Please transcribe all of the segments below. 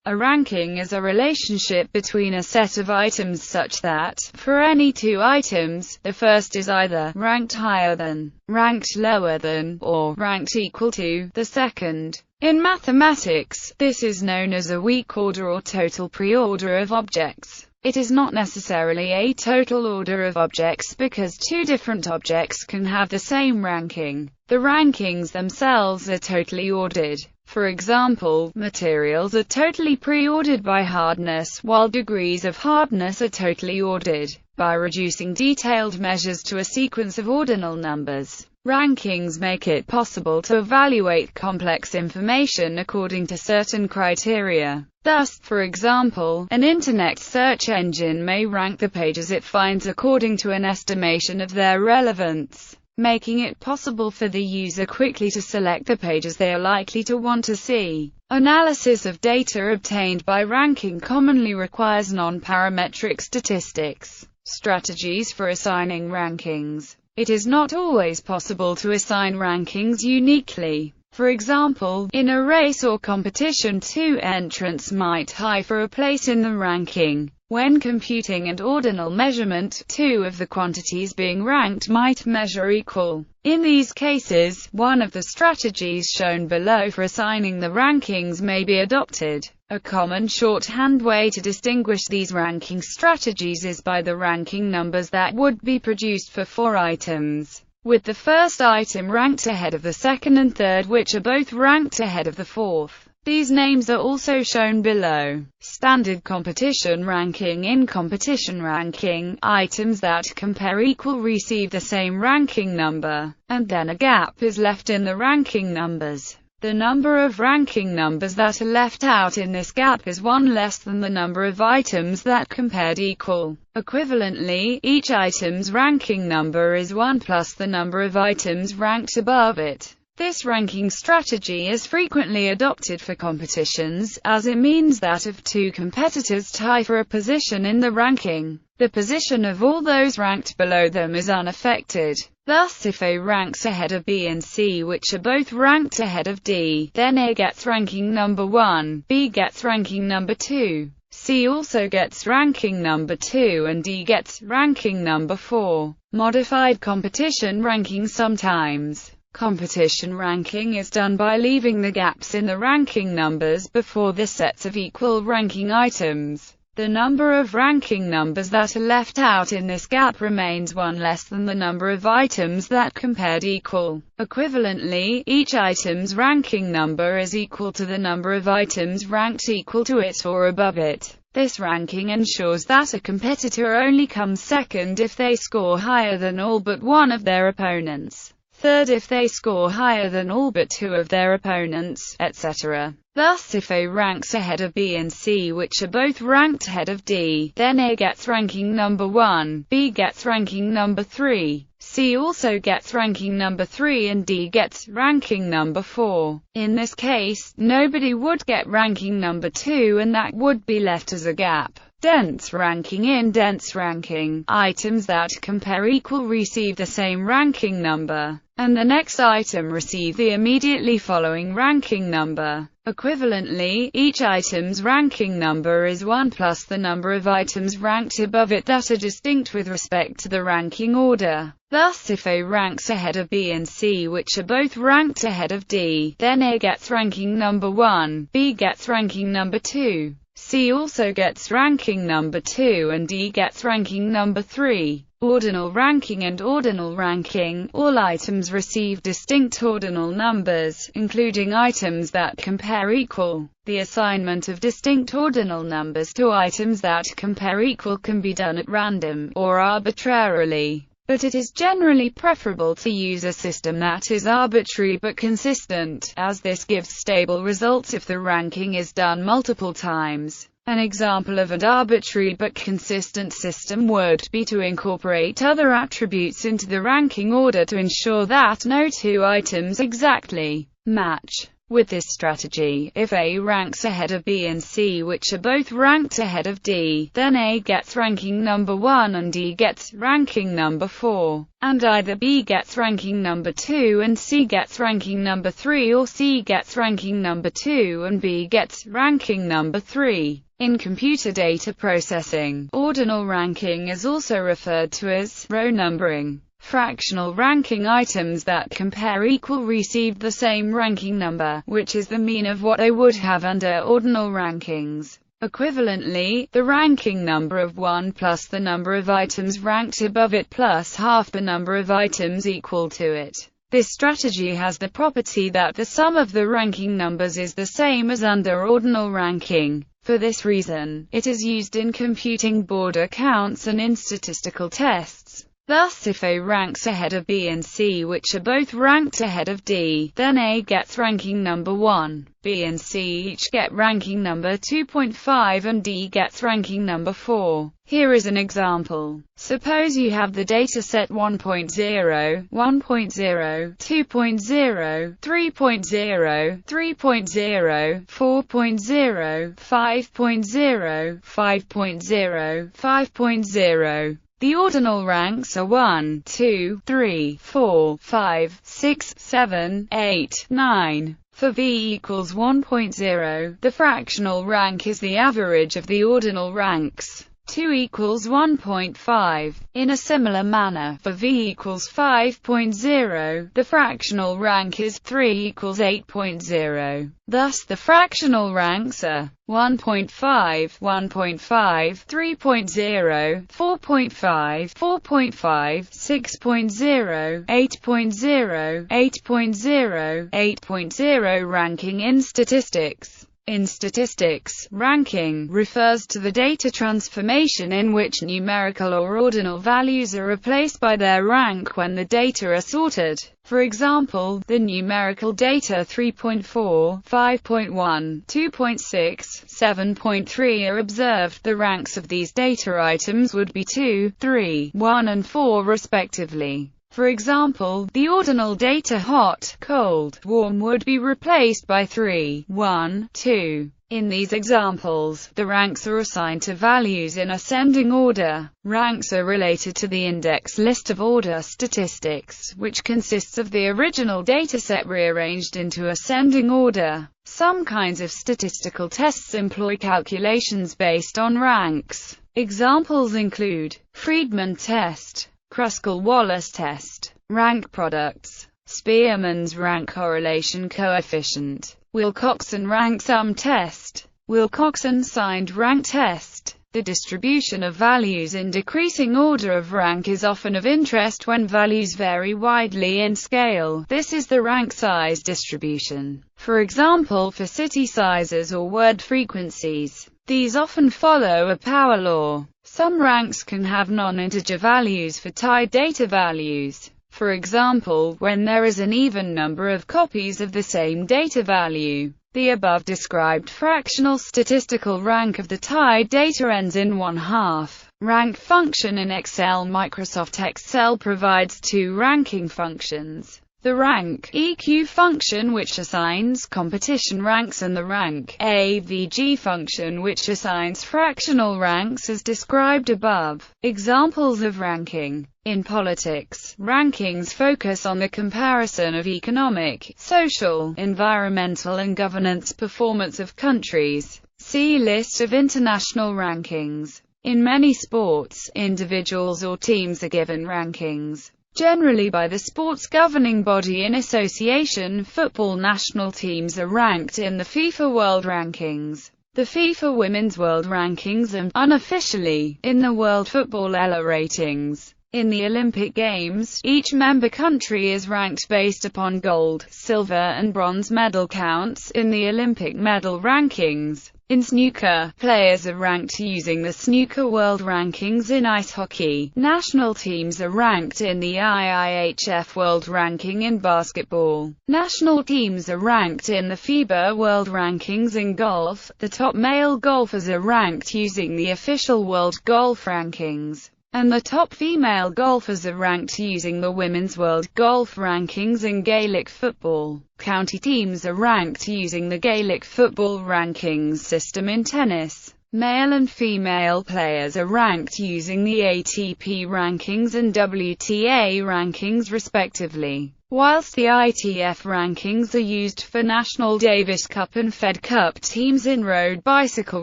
A ranking is a relationship between a set of items such that, for any two items, the first is either ranked higher than, ranked lower than, or ranked equal to, the second. In mathematics, this is known as a weak order or total preorder of objects. It is not necessarily a total order of objects because two different objects can have the same ranking. The rankings themselves are totally ordered. For example, materials are totally preordered by hardness, while degrees of hardness are totally ordered by reducing detailed measures to a sequence of ordinal numbers. Rankings make it possible to evaluate complex information according to certain criteria. Thus, for example, an internet search engine may rank the pages it finds according to an estimation of their relevance, making it possible for the user quickly to select the pages they are likely to want to see. Analysis of data obtained by ranking commonly requires non-parametric statistics. Strategies for assigning rankings. It is not always possible to assign rankings uniquely. For example, in a race or competition, two entrants might tie for a place in the ranking. When computing an ordinal measurement, two of the quantities being ranked might measure equal. In these cases, one of the strategies shown below for assigning the rankings may be adopted. A common shorthand way to distinguish these ranking strategies is by the ranking numbers that would be produced for four items, with the first item ranked ahead of the second and third, which are both ranked ahead of the fourth. These names are also shown below. Standard competition ranking. In competition ranking, items that compare equal receive the same ranking number, and then a gap is left in the ranking numbers. The number of ranking numbers that are left out in this gap is one less than the number of items that compared equal. Equivalently, each item's ranking number is 1 plus the number of items ranked above it. This ranking strategy is frequently adopted for competitions, as it means that if two competitors tie for a position in the ranking, the position of all those ranked below them is unaffected. Thus, if A ranks ahead of B and C, which are both ranked ahead of D, then A gets ranking number 1, B gets ranking number 2, C also gets ranking number 2, and D gets ranking number 4. Modified competition ranking. Sometimes competition ranking is done by leaving the gaps in the ranking numbers before the sets of equal ranking items. The number of ranking numbers that are left out in this gap remains one less than the number of items that compared equal. Equivalently, each item's ranking number is equal to the number of items ranked equal to it or above it. This ranking ensures that a competitor only comes second if they score higher than all but one of their opponents, third if they score higher than all but two of their opponents, etc. Thus, if A ranks ahead of B and C, which are both ranked ahead of D, then A gets ranking number 1, B gets ranking number 3, C also gets ranking number 3, and D gets ranking number 4. In this case, nobody would get ranking number 2, and that would be left as a gap. Dense ranking. In dense ranking, items that compare equal receive the same ranking number, and the next item receive the immediately following ranking number. Equivalently, each item's ranking number is 1 plus the number of items ranked above it that are distinct with respect to the ranking order. Thus, if A ranks ahead of B and C, which are both ranked ahead of D, then A gets ranking number 1, B gets ranking number 2, C also gets ranking number 2, and D gets ranking number 3. Ordinal ranking and ordinal ranking. All items receive distinct ordinal numbers, including items that compare equal. The assignment of distinct ordinal numbers to items that compare equal can be done at random, or arbitrarily, but it is generally preferable to use a system that is arbitrary but consistent, as this gives stable results if the ranking is done multiple times. An example of an arbitrary but consistent system would be to incorporate other attributes into the ranking order to ensure that no two items exactly match. With this strategy, if A ranks ahead of B and C, which are both ranked ahead of D, then A gets ranking number 1 and D gets ranking number 4. And either B gets ranking number 2 and C gets ranking number 3, or C gets ranking number 2 and B gets ranking number 3. In computer data processing, ordinal ranking is also referred to as row numbering. Fractional ranking items that compare equal receive the same ranking number, which is the mean of what they would have under ordinal rankings. Equivalently, the ranking number of 1 plus the number of items ranked above it plus half the number of items equal to it. This strategy has the property that the sum of the ranking numbers is the same as under ordinal ranking. For this reason, it is used in computing border counts and in statistical tests. Thus, if A ranks ahead of B and C, which are both ranked ahead of D, then A gets ranking number 1, B and C each get ranking number 2.5 and D gets ranking number 4. Here is an example. Suppose you have the dataset 1.0, 1.0, 2.0, 3.0, 3.0, 4.0, 5.0, 5.0, 5.0. The ordinal ranks are 1, 2, 3, 4, 5, 6, 7, 8, 9. For V equals 1.0, the fractional rank is the average of the ordinal ranks. 2 equals 1.5. In a similar manner, for V equals 5.0, the fractional rank is 3 equals 8.0. Thus the fractional ranks are 1.5, 1.5, 3.0, 4.5, 4.5, 6.0, 8.0, 8.0, 8.0. Ranking in statistics. In statistics, ranking refers to the data transformation in which numerical or ordinal values are replaced by their rank when the data are sorted. For example, the numerical data 3.4, 5.1, 2.6, 7.3 are observed. The ranks of these data items would be 2, 3, 1 and 4 respectively. For example, the ordinal data hot, cold, warm would be replaced by 3, 1, 2. In these examples, the ranks are assigned to values in ascending order. Ranks are related to the index list of order statistics, which consists of the original dataset rearranged into ascending order. Some kinds of statistical tests employ calculations based on ranks. Examples include Friedman test, Kruskal-Wallis test, rank products, Spearman's rank correlation coefficient, Wilcoxon rank sum test, Wilcoxon-signed rank test. The distribution of values in decreasing order of rank is often of interest when values vary widely in scale. This is the rank size distribution. For example, for city sizes or word frequencies. These often follow a power law. Some ranks can have non-integer values for tied data values. For example, when there is an even number of copies of the same data value. The above described fractional statistical rank of the tied data ends in 1/2. Rank function in Excel. Microsoft Excel provides two ranking functions. The rank EQ function, which assigns competition ranks, and the rank AVG function, which assigns fractional ranks as described above. Examples of ranking. In politics, rankings focus on the comparison of economic, social, environmental and governance performance of countries. See list of international rankings. In many sports, individuals or teams are given rankings, generally by the sports governing body. In association football, national teams are ranked in the FIFA World Rankings, the FIFA Women's World Rankings, and, unofficially, in the World Football Ella Ratings. In the Olympic Games, each member country is ranked based upon gold, silver and bronze medal counts in the Olympic medal rankings. In snooker, players are ranked using the Snooker World Rankings. In ice hockey, national teams are ranked in the IIHF World Ranking. In basketball, national teams are ranked in the FIBA World Rankings. In golf, the top male golfers are ranked using the official World Golf Rankings. and the top female golfers are ranked using the Women's World Golf Rankings. In Gaelic football, county teams are ranked using the Gaelic Football Rankings system. In tennis, male and female players are ranked using the ATP rankings and WTA rankings respectively, whilst the ITF rankings are used for National Davis Cup and Fed Cup teams. In road bicycle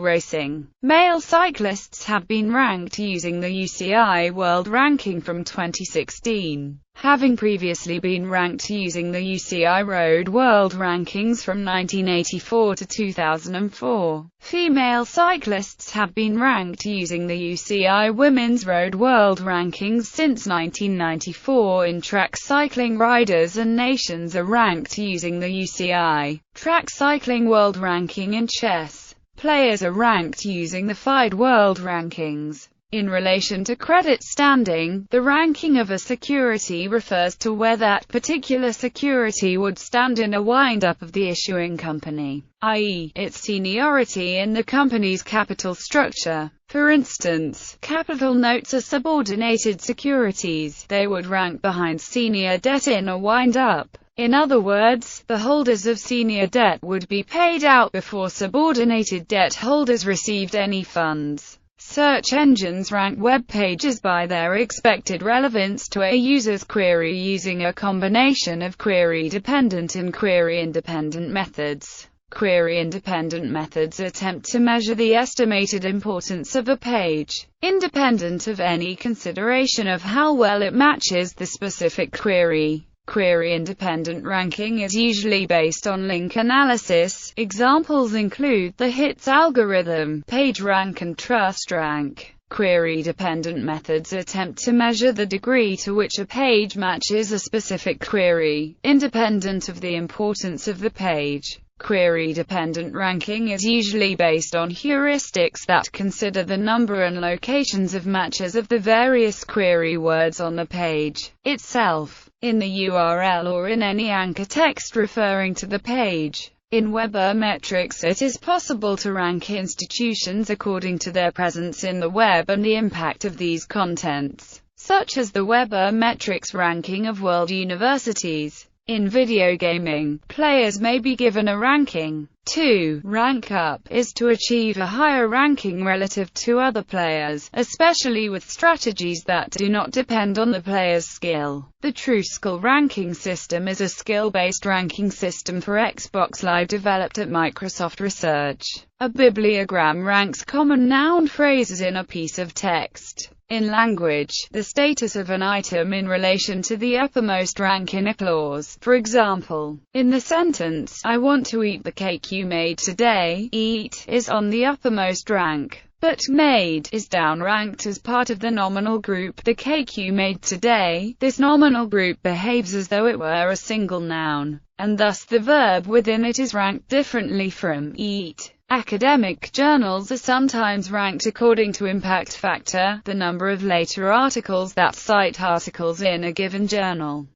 racing, male cyclists have been ranked using the UCI World Ranking from 2016, having previously been ranked using the UCI Road World Rankings from 1984 to 2004. Female cyclists have been ranked using the UCI Women's Road World Rankings since 1994. In track cycling, riders and nations are ranked using the UCI Track Cycling World Ranking. In chess, players are ranked using the FIDE World Rankings. In relation to credit standing, the ranking of a security refers to where that particular security would stand in a wind-up of the issuing company, i.e., its seniority in the company's capital structure. For instance, capital notes are subordinated securities. They would rank behind senior debt in a wind-up. In other words, the holders of senior debt would be paid out before subordinated debt holders received any funds. Search engines rank web pages by their expected relevance to a user's query using a combination of query-dependent and query-independent methods. Query-independent methods attempt to measure the estimated importance of a page, independent of any consideration of how well it matches the specific query. Query-independent ranking is usually based on link analysis. Examples include the HITS algorithm, PageRank and TrustRank. Query-dependent methods attempt to measure the degree to which a page matches a specific query, independent of the importance of the page. Query-dependent ranking is usually based on heuristics that consider the number and locations of matches of the various query words on the page itself, in the URL or in any anchor text referring to the page. In Weber metrics, it is possible to rank institutions according to their presence in the web and the impact of these contents, such as the Weber metrics ranking of world universities. In video gaming, players may be given a ranking. To rank up is to achieve a higher ranking relative to other players, especially with strategies that do not depend on the player's skill. The TrueSkill ranking system is a skill-based ranking system for Xbox Live developed at Microsoft Research. A bibliogram ranks common noun phrases in a piece of text. In language, the status of an item in relation to the uppermost rank in a clause. For example, in the sentence, "I want to eat the cake you made today," eat is on the uppermost rank, but made is downranked as part of the nominal group. The cake you made today. This nominal group behaves as though it were a single noun, and thus the verb within it is ranked differently from eat. Academic journals are sometimes ranked according to impact factor, the number of later articles that cite articles in a given journal.